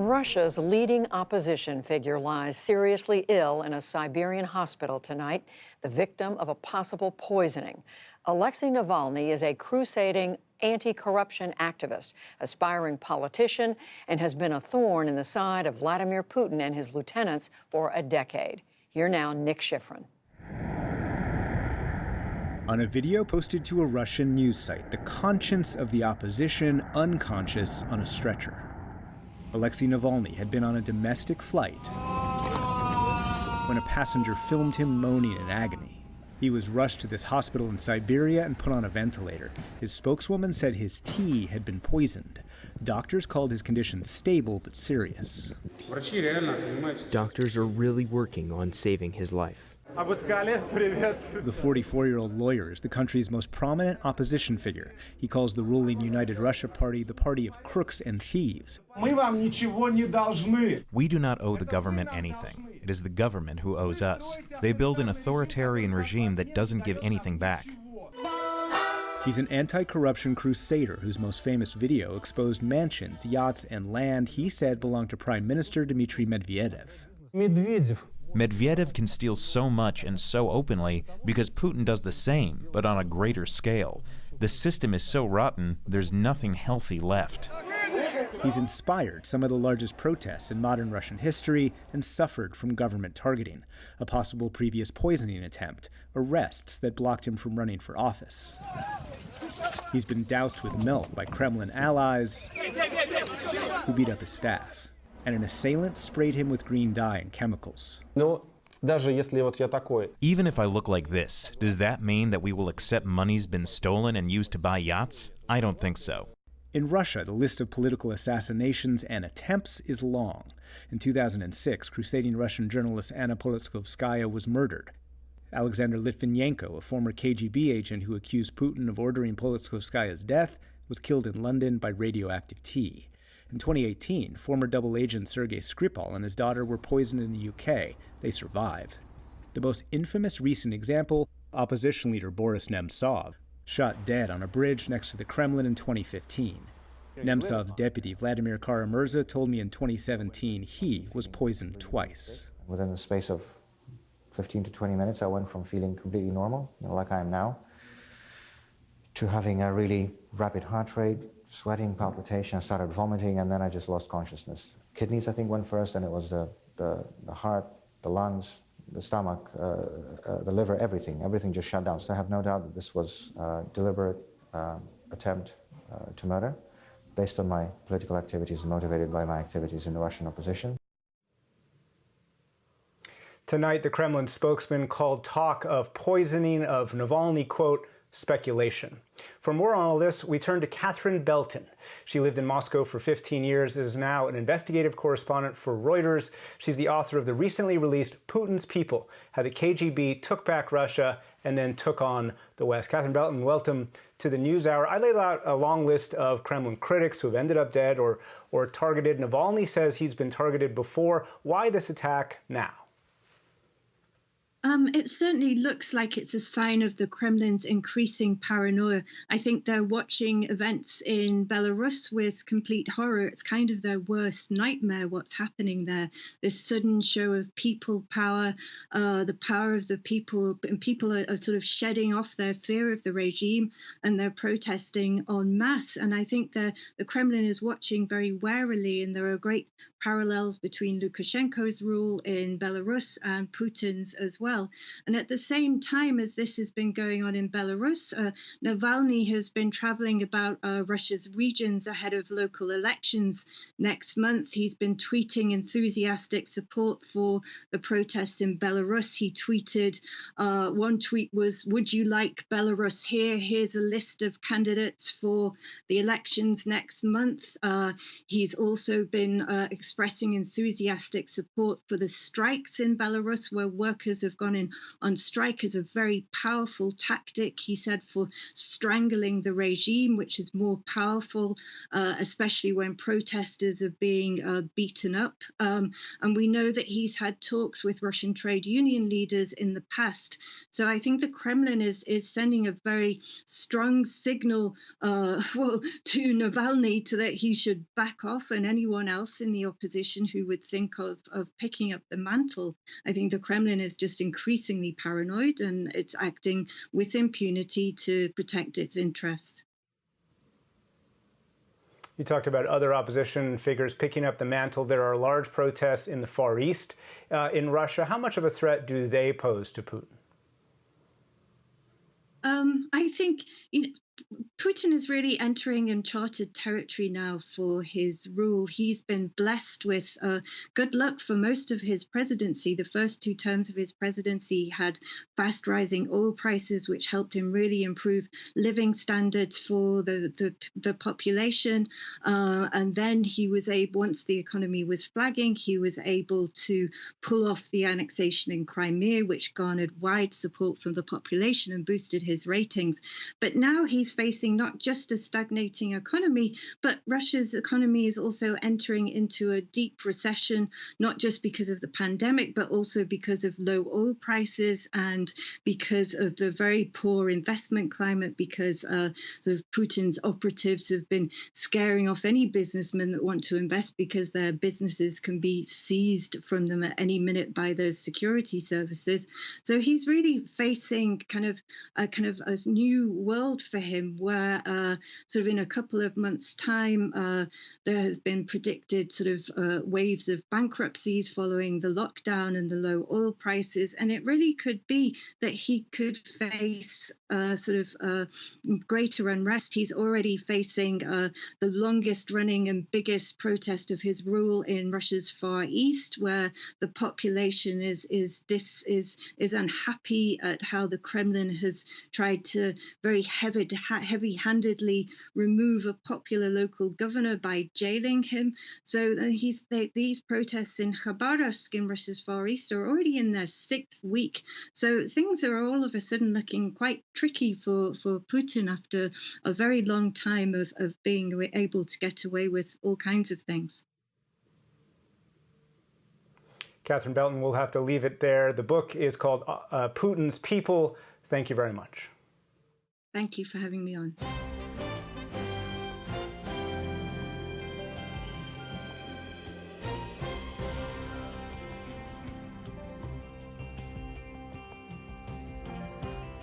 Russia's leading opposition figure lies seriously ill in a Siberian hospital tonight, the victim of a possible poisoning. Alexei Navalny is a crusading anti-corruption activist, aspiring politician, and has been a thorn in the side of Vladimir Putin and his lieutenants for a decade. Here now, Nick Schifrin. On a video posted to a Russian news site, the conscience of the opposition unconscious on a stretcher. Alexei Navalny had been on a domestic flight when a passenger filmed him moaning in agony. He was rushed to this hospital in Siberia and put on a ventilator. His spokeswoman said his tea had been poisoned. Doctors called his condition stable but serious. Doctors are really working on saving his life. The 44-year-old lawyer is the country's most prominent opposition figure. He calls the ruling United Russia Party the party of crooks and thieves. We do not owe the government anything. It is the government who owes us. They build an authoritarian regime that doesn't give anything back. He's an anti-corruption crusader whose most famous video exposed mansions, yachts, and land he said belonged to Prime Minister Dmitry Medvedev. Medvedev can steal so much and so openly because Putin does the same, but on a greater scale. The system is so rotten, there's nothing healthy left. He's inspired some of the largest protests in modern Russian history and suffered from government targeting, a possible previous poisoning attempt, arrests that blocked him from running for office. He's been doused with milk by Kremlin allies who beat up his staff. And an assailant sprayed him with green dye and chemicals. Even if I look like this, does that mean that we will accept money's been stolen and used to buy yachts? I don't think so. In Russia, the list of political assassinations and attempts is long. In 2006, crusading Russian journalist Anna Politkovskaya was murdered. Alexander Litvinenko, a former KGB agent who accused Putin of ordering Politkovskaya's death, was killed in London by radioactive tea. In 2018, former double agent Sergei Skripal and his daughter were poisoned in the UK. They survived. The most infamous recent example, opposition leader Boris Nemtsov, shot dead on a bridge next to the Kremlin in 2015. Nemtsov's deputy, Vladimir Kara-Murza, told me in 2017 he was poisoned twice. Within the space of 15 to 20 minutes, I went from feeling completely normal, like I am now, to having a really rapid heart rate, sweating, palpitation. I started vomiting, and then I just lost consciousness. Kidneys, I think, went first, and it was the heart, the lungs, the stomach, the liver, everything. Everything just shut down. So I have no doubt that this was a deliberate attempt to murder, based on my political activities and motivated by my activities in the Russian opposition. Tonight, the Kremlin spokesman called talk of poisoning of Navalny, quote, speculation. For more on all this, we turn to Catherine Belton. She lived in Moscow for 15 years and is now an investigative correspondent for Reuters. She's the author of the recently released Putin's People, How the KGB Took Back Russia and Then Took on the West. Catherine Belton, welcome to the NewsHour. I laid out a long list of Kremlin critics who have ended up dead or targeted. Navalny says he's been targeted before. Why this attack now? It certainly looks like it's a sign of the Kremlin's increasing paranoia. I think they're watching events in Belarus with complete horror. It's kind of their worst nightmare, what's happening there. This sudden show of people power, the power of the people, and people are sort of shedding off their fear of the regime, and they're protesting en masse. And I think the Kremlin is watching very warily, and there are great parallels between Lukashenko's rule in Belarus and Putin's as well. And at the same time as this has been going on in Belarus, Navalny has been traveling about Russia's regions ahead of local elections next month. He's been tweeting enthusiastic support for the protests in Belarus. He tweeted, one tweet was, "Would you like Belarus here? Here's a list of candidates for the elections next month." He's also been expressing enthusiastic support for the strikes in Belarus, where workers have gone in on strike as a very powerful tactic, he said, for strangling the regime, which is more powerful, especially when protesters are being beaten up. And we know that he's had talks with Russian trade union leaders in the past. So I think the Kremlin is sending a very strong signal, to Navalny that he should back off, and anyone else in the opposition who would think of picking up the mantle. I think the Kremlin is just increasingly paranoid, and it's acting with impunity to protect its interests. You talked about other opposition figures picking up the mantle. There are large protests in the Far East in Russia. How much of a threat do they pose to Putin? I think Putin is really entering uncharted territory now for his rule. He's been blessed with good luck for most of his presidency. The first 2 terms of his presidency had fast rising oil prices, which helped him really improve living standards for the population. And then he was able, once the economy was flagging, he was able to pull off the annexation in Crimea, which garnered wide support from the population and boosted his ratings. But now he's facing not just a stagnating economy, but Russia's economy is also entering into a deep recession, not just because of the pandemic, but also because of low oil prices and because of the very poor investment climate, because sort of Putin's operatives have been scaring off any businessmen that want to invest because their businesses can be seized from them at any minute by those security services. So he's really facing kind of a new world for him, where sort of in a couple of months' time, there have been predicted sort of waves of bankruptcies following the lockdown and the low oil prices. And it really could be that he could face greater unrest. He's already facing the longest running and biggest protest of his rule in Russia's Far East, where the population is unhappy at how the Kremlin has tried to very heavy-handedly remove a popular local governor by jailing him. So these protests in Khabarovsk in Russia's Far East are already in their 6th week. So things are all of a sudden looking quite tricky for Putin after a very long time of being able to get away with all kinds of things. Catherine Belton, we'll have to leave it there. The book is called Putin's People. Thank you very much. Thank you for having me on.